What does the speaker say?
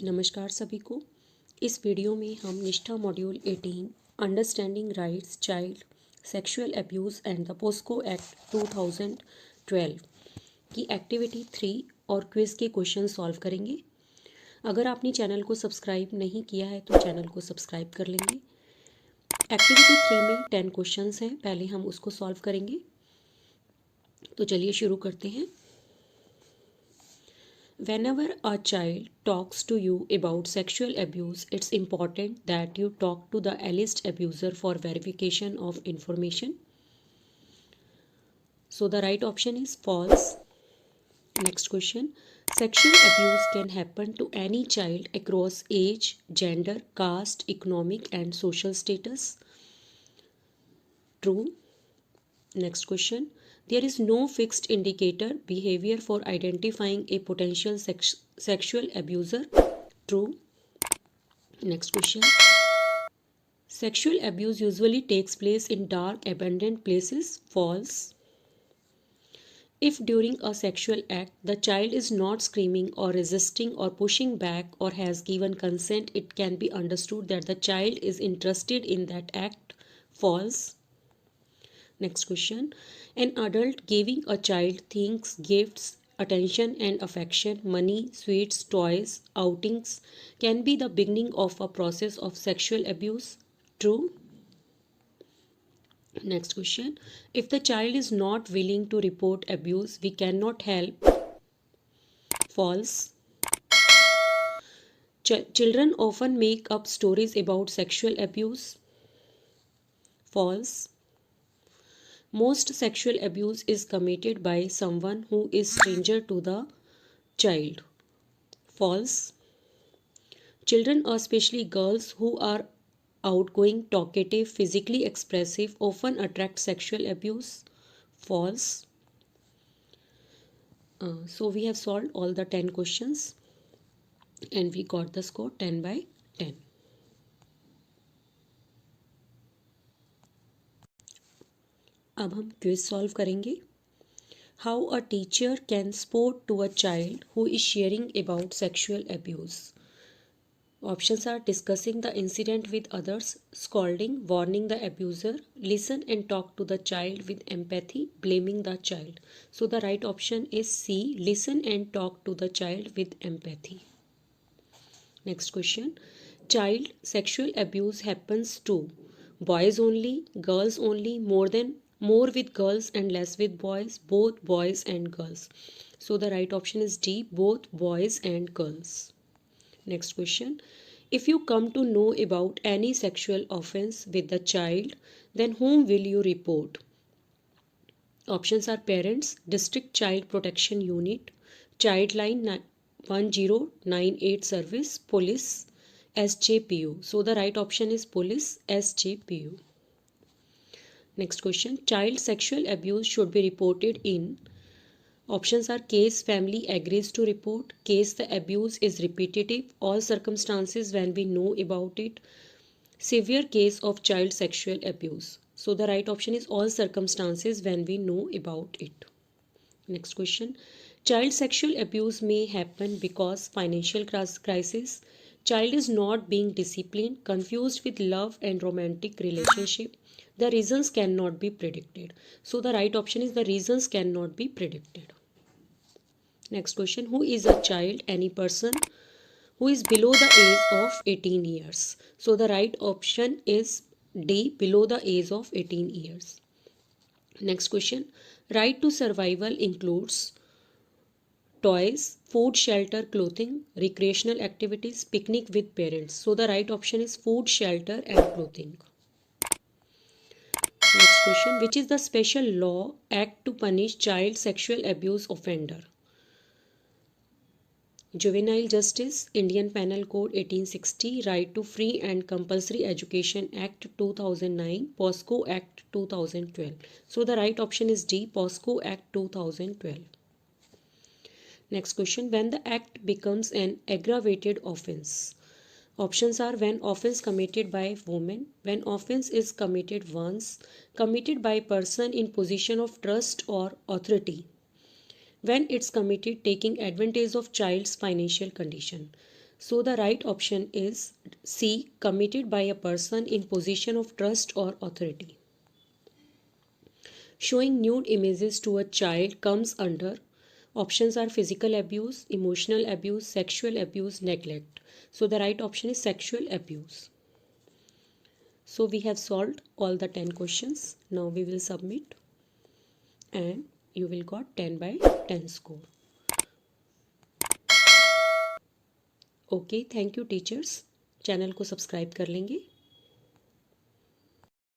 नमस्कार सभी को। इस वीडियो में हम Nishtha module 18 understanding rights child sexual abuse and the POCSO act 2012 की एक्टिविटी 3 और क्विज़ के क्वेश्चन सॉल्व करेंगे। अगर आपने चैनल को सब्सक्राइब नहीं किया है तो चैनल को सब्सक्राइब कर लेंगे। एक्टिविटी 3 में 10 क्वेश्चंस हैं, पहले हम उसको सॉल्व करेंगे। तो चलिए शुरू करते हैं। Whenever a child talks to you about sexual abuse, it's important that you talk to the alleged abuser for verification of information. So the right option is false. Next question. Sexual abuse can happen to any child across age, gender, caste, economic and social status. True. Next question. There is no fixed indicator behavior for identifying a potential sexual abuser. True. Next question. Sexual abuse usually takes place in dark, abandoned places. False. If during a sexual act the child is not screaming or resisting or pushing back or has given consent, it can be understood that the child is interested in that act. False. Next question. An adult giving a child things, gifts, attention and affection, money, sweets, toys, outings can be the beginning of a process of sexual abuse. True. Next question. If the child is not willing to report abuse, we cannot help. False. Children often make up stories about sexual abuse. False. Most sexual abuse is committed by someone who is stranger to the child. False. Children, especially girls who are outgoing, talkative, physically expressive, often attract sexual abuse. False. So we have solved all the 10 questions and we got the score 10 by 10. अब हम quiz solve करेंगे। How a teacher can support to a child who is sharing about sexual abuse. Options are discussing the incident with others, scolding, warning the abuser, listen and talk to the child with empathy, blaming the child. So the right option is C, listen and talk to the child with empathy. Next question. Child sexual abuse happens to boys only, girls only, more with girls and less with boys, both boys and girls. So the right option is D, both boys and girls. Next question. If you come to know about any sexual offense with the child, then whom will you report? Options are parents, District Child Protection Unit, Childline 1098 Service, Police, SJPU. So the right option is Police, SJPU. Next question. Child sexual abuse should be reported in. Options are case family agrees to report, case the abuse is repetitive, all circumstances when we know about it, severe case of child sexual abuse. So the right option is all circumstances when we know about it. Next question. Child sexual abuse may happen because financial crisis, child is not being disciplined, confused with love and romantic relationship. The reasons cannot be predicted. So the right option is the reasons cannot be predicted. Next question. Who is a child? Any person who is below the age of 18 years. So the right option is D, below the age of 18 years. Next question. Right to survival includes toys, food, shelter, clothing, recreational activities, picnic with parents. So the right option is food, shelter and clothing. Next question. Which is the special law act to punish child sexual abuse offender? Juvenile Justice, Indian Penal Code 1860, Right to Free and Compulsory Education Act 2009, POSCO Act 2012. So the right option is D, POSCO Act 2012. Next question. When the act becomes an aggravated offence. Options are when offence committed by woman, when offence is committed once, committed by person in position of trust or authority, when it's committed taking advantage of child's financial condition. So the right option is C, committed by a person in position of trust or authority. Showing nude images to a child comes under, options are physical abuse, emotional abuse, sexual abuse, neglect. So the right option is sexual abuse. So we have solved all the 10 questions. Now we will submit and you will got 10 by 10 score. Okay, thank you teachers. Channel को subscribe कर लेंगे.